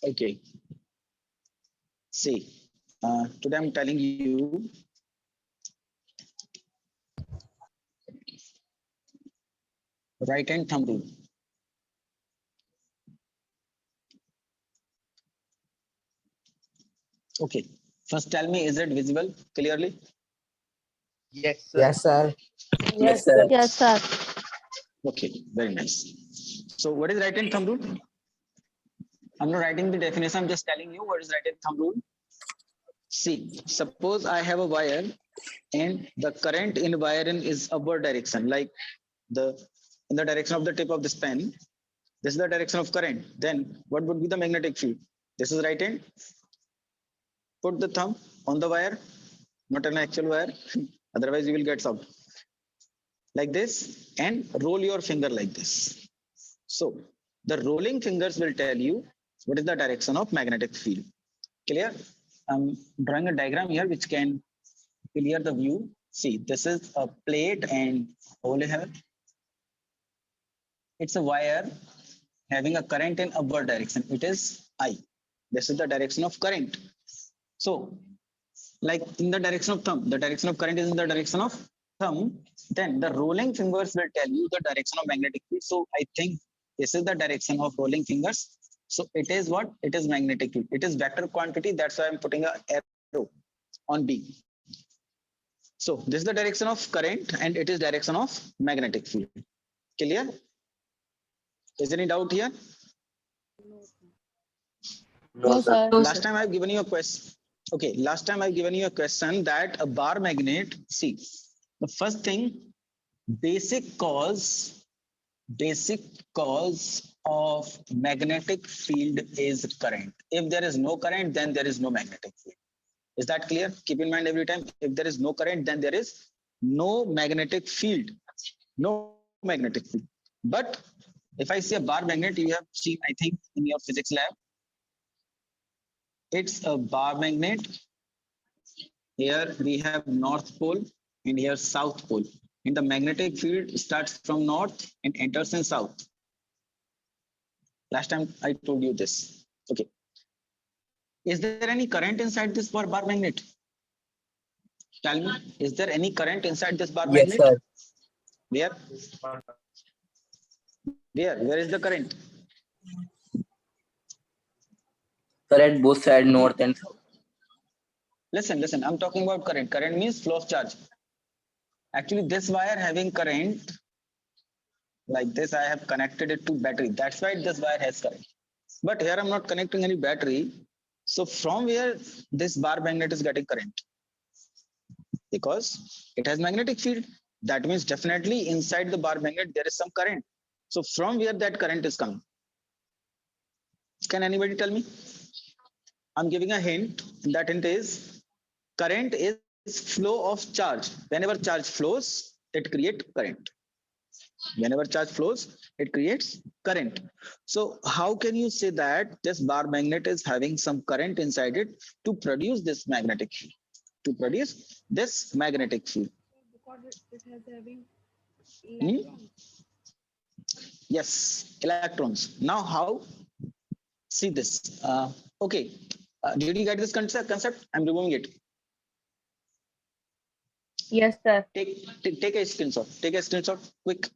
Okay. See, today I'm telling you right hand thumb rule. Okay. First, tell me, is it visible clearly? Yes, sir. Yes, sir. Yes, sir. Yes, sir. Okay, very nice. So, what is right hand thumb rule? I'm not writing the definition, I'm just telling you what is right hand thumb rule. See, suppose I have a wire and the current in wire in is upward direction, like the in the direction of the tip of this pen. This is the direction of current. Then what would be the magnetic field? This is right hand. Put the thumb on the wire, not an actual wire, otherwise you will get shocked. Like this, and roll your finger like this. So the rolling fingers will tell you what is the direction of magnetic field. Clear? I'm drawing a diagram here which can clear the view. See, this is a plate and hole here. It's a wire having a current in upward direction. It is I. This is the direction of current. So, like in the direction of thumb, the direction of current is in the direction of thumb. Then the rolling fingers will tell you the direction of magnetic field. So, I think this is the direction of rolling fingers. So, it is what? It is magnetic field. It is vector quantity. That's why I'm putting a arrow on B. So, this is the direction of current and it is direction of magnetic field. Clear? Is any doubt here? No, sir. Last time I've given you a question. Okay, last time I've given you a question that a bar magnet, see, the first thing, basic cause of magnetic field is current. If there is no current, then there is no magnetic field. Is that clear? Keep in mind every time, if there is no current, then there is no magnetic field. No magnetic field. But if I say a bar magnet, you have seen, I think, in your physics lab, it's a bar magnet. Here we have North Pole and here South Pole. And the magnetic field starts from north and enters in south. Last time I told you this. Okay. Is there any current inside this bar magnet? Tell me, is there any current inside this bar Yes, magnet? sir. Where? Where is the current? Sir, at both sides, north and south. Listen, I'm talking about current. Current means flow of charge. Actually, this wire having current, like this, I have connected it to battery. That's why this wire has current. But here I'm not connecting any battery. So from where this bar magnet is getting current? Because it has magnetic field. That means definitely inside the bar magnet, there is some current. So from where that current is coming? Can anybody tell me? I'm giving a hint. And that hint is current is flow of charge. Whenever charge flows, it creates current. Whenever charge flows, it creates current. So how can you say that this bar magnet is having some current inside it to produce this magnetic field? To produce this magnetic field. Because it has having Hmm? electrons. Yes, electrons. Now how? See this. Okay. Did you get this concept? I'm removing it. Yes, sir. Take a screenshot. Take a screenshot quick,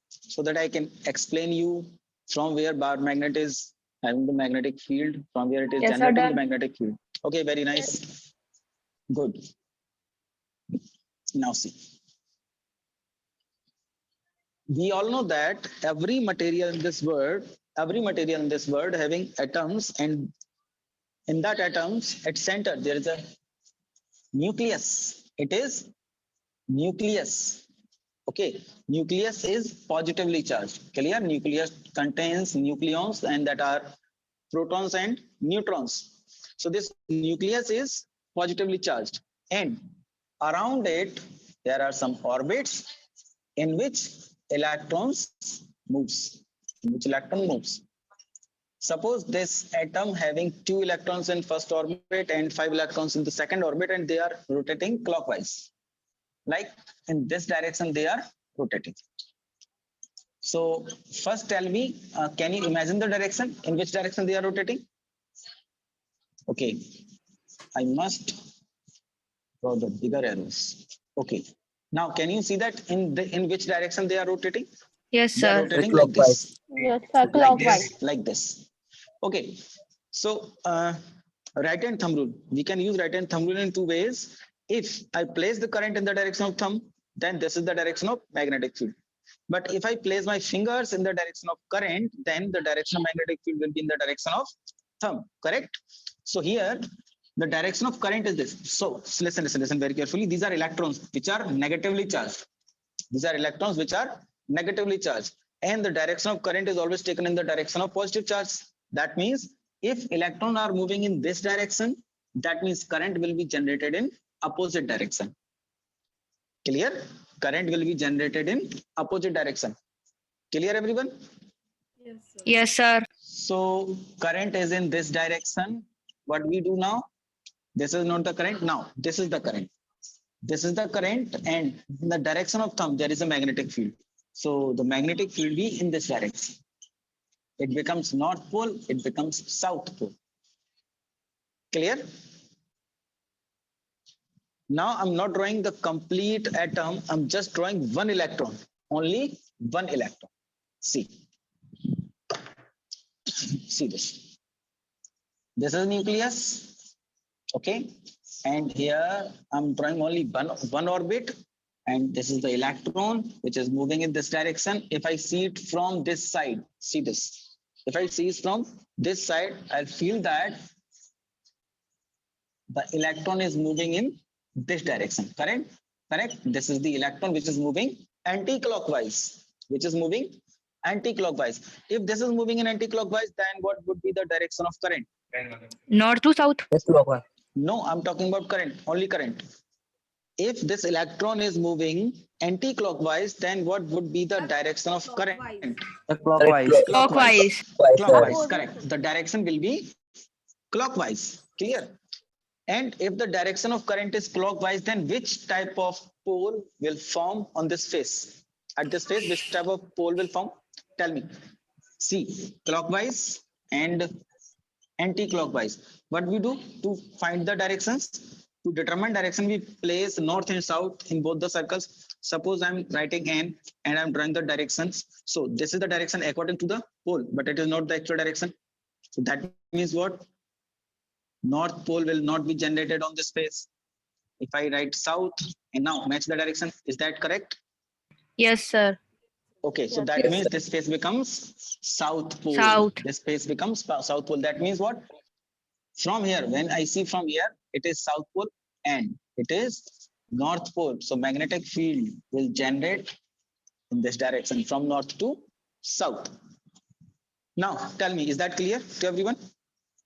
so that I can explain you from where bar magnet is having the magnetic field, from where it is Yes, sir, generating the done. magnetic field. Okay, very nice. Good. Now see. We all know that every material in this world having atoms, and in that atoms at center there is a nucleus. It is nucleus. Okay, nucleus is positively charged. Clear? Nucleus contains nucleons and that are protons and neutrons. So this nucleus is positively charged, and around it there are some orbits in which electrons moves. In which electron moves. Suppose this atom having 2 electrons in first orbit and 5 electrons in the second orbit, and they are rotating clockwise. Like in this direction they are rotating. So first tell me, can you imagine the direction, in which direction they are rotating? Okay, I must draw the bigger arrows. Okay, now can you see that in which direction they are rotating? Yes, They are sir. rotating like this, Yes, sir. like Clockwise. this, like this. Okay, so right hand thumb rule, we can use right hand thumb rule in two ways. If I place the current in the direction of thumb, then this is the direction of magnetic field. But if I place my fingers in the direction of current, then the direction of magnetic field will be in the direction of thumb, correct? So here the direction of current is this. So listen very carefully. These are electrons which are negatively charged. These are electrons which are negatively charged, and the direction of current is always taken in the direction of positive charge. That means if electrons are moving in this direction, that means current will be generated in opposite direction. Clear? Current will be generated in opposite direction. Clear, everyone? Yes, sir. Yes, sir. So current is in this direction. What we do now? This is not the current. Now this is the current. This is the current, and in the direction of thumb there is a magnetic field. So the magnetic field be in this direction. It becomes north pole, it becomes south pole. Clear? Now I'm not drawing the complete atom, I'm just drawing one electron, only one electron. See this. This is nucleus, okay, and here I'm drawing only one orbit, and this is the electron which is moving in this direction. If I see it from this side, see this. If I see it from this side, I'll feel that the electron is moving in this direction, correct? Correct. This is the electron which is moving anti-clockwise, which is moving anti-clockwise. If this is moving in anti-clockwise, then what would be the direction of current? North to south. Yes, clockwise. No, I'm talking about current, only current. If this electron is moving anti-clockwise, then what would be the direction of current? Clockwise. Clockwise. Clockwise, correct. The direction will be clockwise. Clear? And if the direction of current is clockwise, then which type of pole will form on this face? At this face, which type of pole will form? Tell me. See, clockwise and anti-clockwise. What we do to find the directions? To determine direction, we place north and south in both the circles. Suppose I'm writing N and I'm drawing the directions. So this is the direction according to the pole, but it is not the actual direction. So that means what? North pole will not be generated on this face. If I write south and now match the direction, is that correct? Yes, sir. Okay, so that Yes, means sir. this space becomes south pole. South. This space becomes south pole. That means what? From here, when I see from here, it is south pole and it is north pole. So magnetic field will generate in this direction from north to south. Now tell me, is that clear to everyone?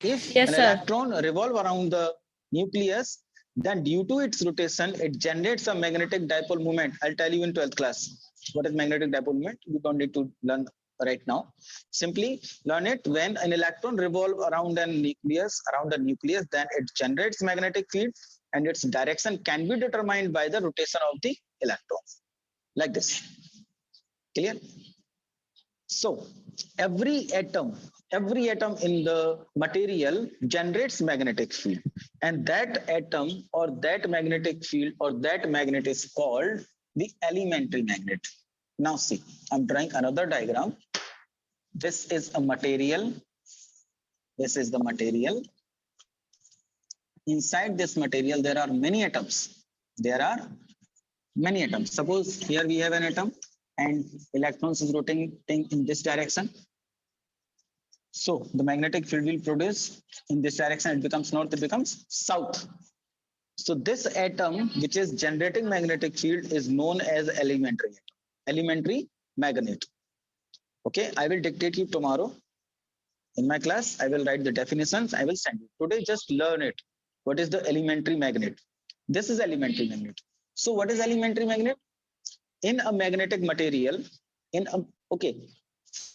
If Yes, an sir. electron revolve around the nucleus, then due to its rotation, it generates a magnetic dipole moment. I'll tell you in 12th class what is magnetic dipole moment. You don't need to learn right now. Simply learn it. When an electron revolve around a nucleus, then it generates magnetic field, and its direction can be determined by the rotation of the electron, like this. Clear? So every atom in the material generates magnetic field, and that atom or that magnetic field or that magnet is called the elementary magnet. Now see, I'm drawing another diagram. This is a material. This is the material. Inside this material, there are many atoms. There are many atoms. Suppose here we have an atom and electrons is rotating in this direction. So the magnetic field will produce in this direction. It becomes north, it becomes south. So this atom which is generating magnetic field is known as elementary magnet. Okay, I will dictate you tomorrow. In my class, I will write the definitions. I will send you. Today, just learn it. What is the elementary magnet? This is elementary magnet. So what is elementary magnet? In a magnetic material, okay,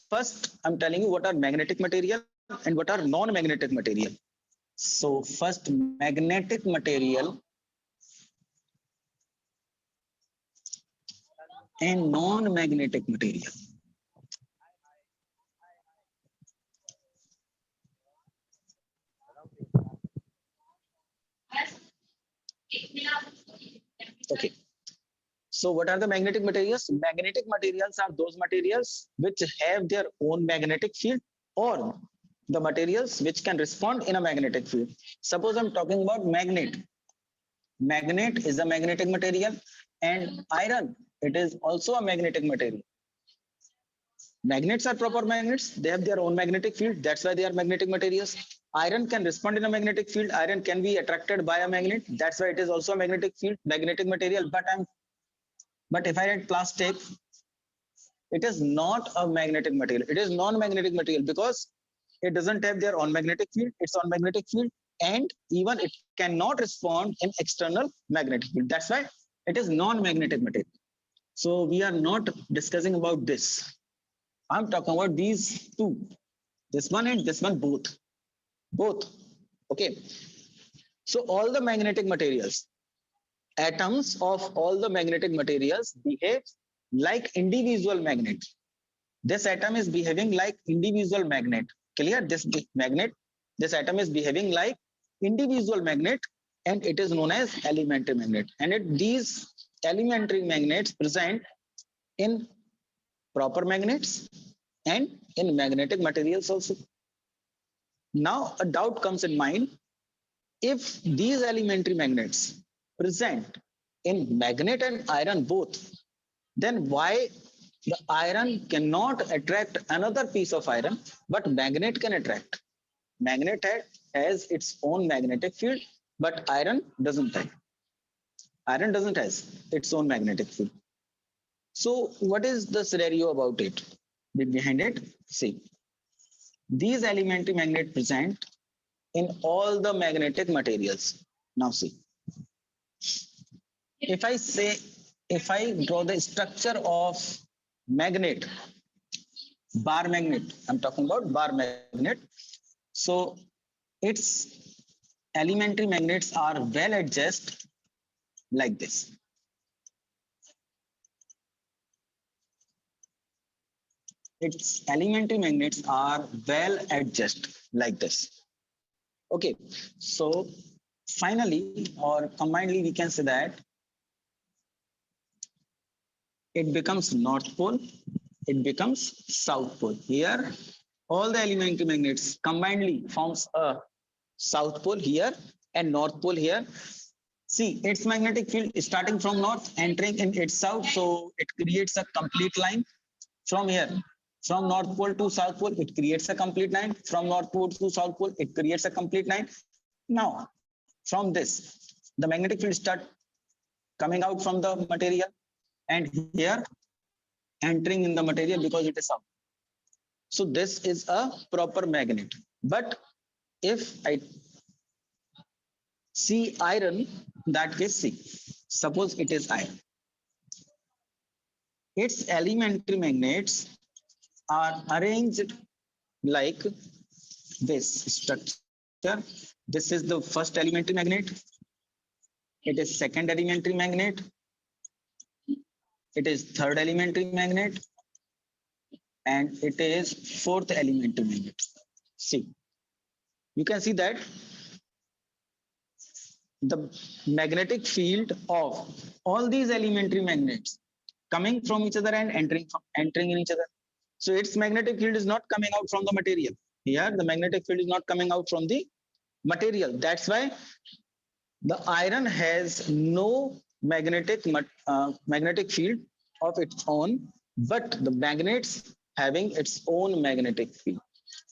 first I'm telling you what are magnetic material and what are non-magnetic material. So first, magnetic material and non-magnetic material. Okay. So what are the magnetic materials? Magnetic materials are those materials which have their own magnetic field or the materials which can respond in a magnetic field. Suppose I'm talking about magnet. Magnet is a magnetic material and iron, it is also a magnetic material. Magnets are proper magnets. They have their own magnetic field. That's why they are magnetic materials. Iron can respond in a magnetic field. Iron can be attracted by a magnet. That's why it is also a magnetic field, magnetic material. But if I write plastic, it is not a magnetic material. It is non-magnetic material because it doesn't have their own magnetic field. Its own magnetic field, and even it cannot respond in external magnetic field. That's why it is non-magnetic material. So we are not discussing about this. I'm talking about these two, this one and this one, both. Okay. So all the magnetic materials, atoms of all the magnetic materials behave like individual magnet. This atom is behaving like individual magnet. Clear? This magnet, this atom is behaving like individual magnet, and it is known as elementary magnet. And these elementary magnets present in proper magnets and in magnetic materials also. Now a doubt comes in mind, if these elementary magnets present in magnet and iron both, then why the iron cannot attract another piece of iron, but magnet can attract? Magnet has its own magnetic field, but iron doesn't have. Iron doesn't have its own magnetic field. So what is the scenario about it? Behind it, see, these elementary magnets present in all the magnetic materials. Now see, if I draw the structure of magnet, bar magnet, I'm talking about bar magnet. So its elementary magnets are well adjusted like this. Its elementary magnets are well adjusted like this. Okay, so finally or combinedly we can say that it becomes north pole, it becomes south pole. Here all the elementary magnets combinedly forms a south pole here and north pole here. See, its magnetic field is starting from north, entering in its south, so it creates a complete line from here. From north pole to south pole, it creates a complete line. From north pole to south pole, it creates a complete line. Now, from this, the magnetic field start coming out from the material and here entering in the material because it is south. So this is a proper magnet. But if I see iron, in that case, see, suppose it is iron. Its elementary magnets are arranged like this structure. This is the first elementary magnet. It is second elementary magnet. It is third elementary magnet. And it is fourth elementary magnet. See, you can see that the magnetic field of all these elementary magnets coming from each other and entering in each other. So its magnetic field is not coming out from the material. Here, the magnetic field is not coming out from the material. That's why the iron has no magnetic field of its own, but the magnets having its own magnetic field.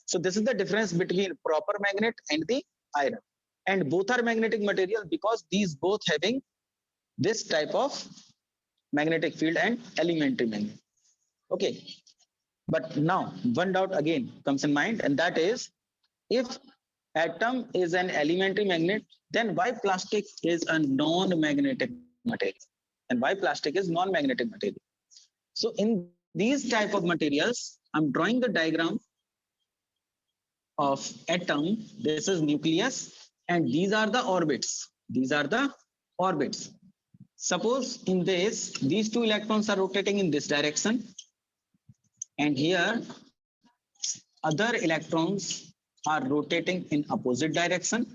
So this is the difference between proper magnet and the iron. And both are magnetic material because these both having this type of magnetic field and elementary magnet. Okay. But now one doubt again comes in mind, and that is, if atom is an elementary magnet, then why plastic is a non-magnetic material? And why plastic is non-magnetic material? So in these type of materials, I'm drawing the diagram of atom. This is nucleus, and these are the orbits. These are the orbits. Suppose in this, these two electrons are rotating in this direction, and here other electrons are rotating in opposite direction,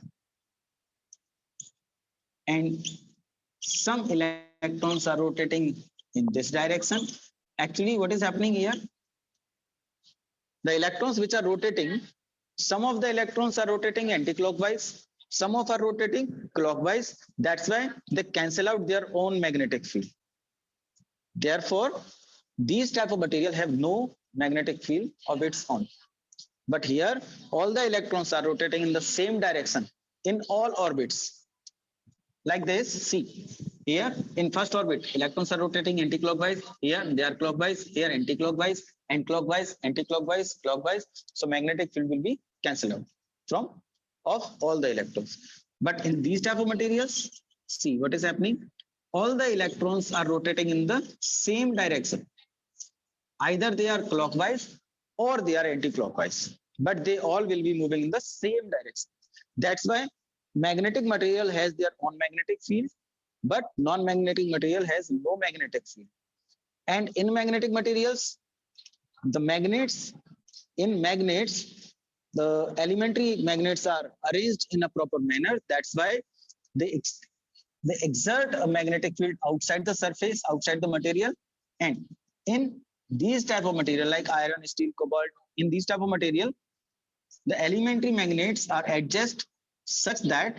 and some electrons electrons are rotating in this direction. Actually, what is happening here? The electrons which are rotating, some of the electrons are rotating anti-clockwise, some of are rotating clockwise. That's why they cancel out their own magnetic field. Therefore, these type of material have no magnetic field of its own. But here, all the electrons are rotating in the same direction in all orbits. Like this, see, here in first orbit, electrons are rotating anti-clockwise. Here they are clockwise, here anti-clockwise, and clockwise, anti-clockwise, clockwise. So magnetic field will be cancelled out from of all the electrons. But in these type of materials, see what is happening. All the electrons are rotating in the same direction. Either they are clockwise or they are anti-clockwise, but they all will be moving in the same direction. That's why magnetic material has their own magnetic field, but non-magnetic material has no magnetic field. And in magnetic materials, the magnets, in magnets, the elementary magnets are arranged in a proper manner. That's why they exert a magnetic field outside the surface, outside the material. And in these type of material like iron, steel, cobalt, in these type of material, the elementary magnets are adjusted such that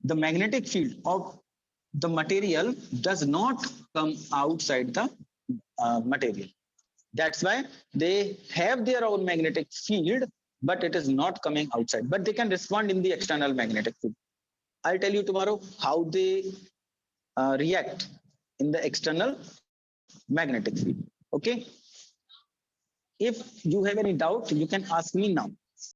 the magnetic field of the material does not come outside the material. That's why they have their own magnetic field, but it is not coming outside. But they can respond in the external magnetic field. I'll tell you tomorrow how they react in the external magnetic field. Okay. If you have any doubt, you can ask me now.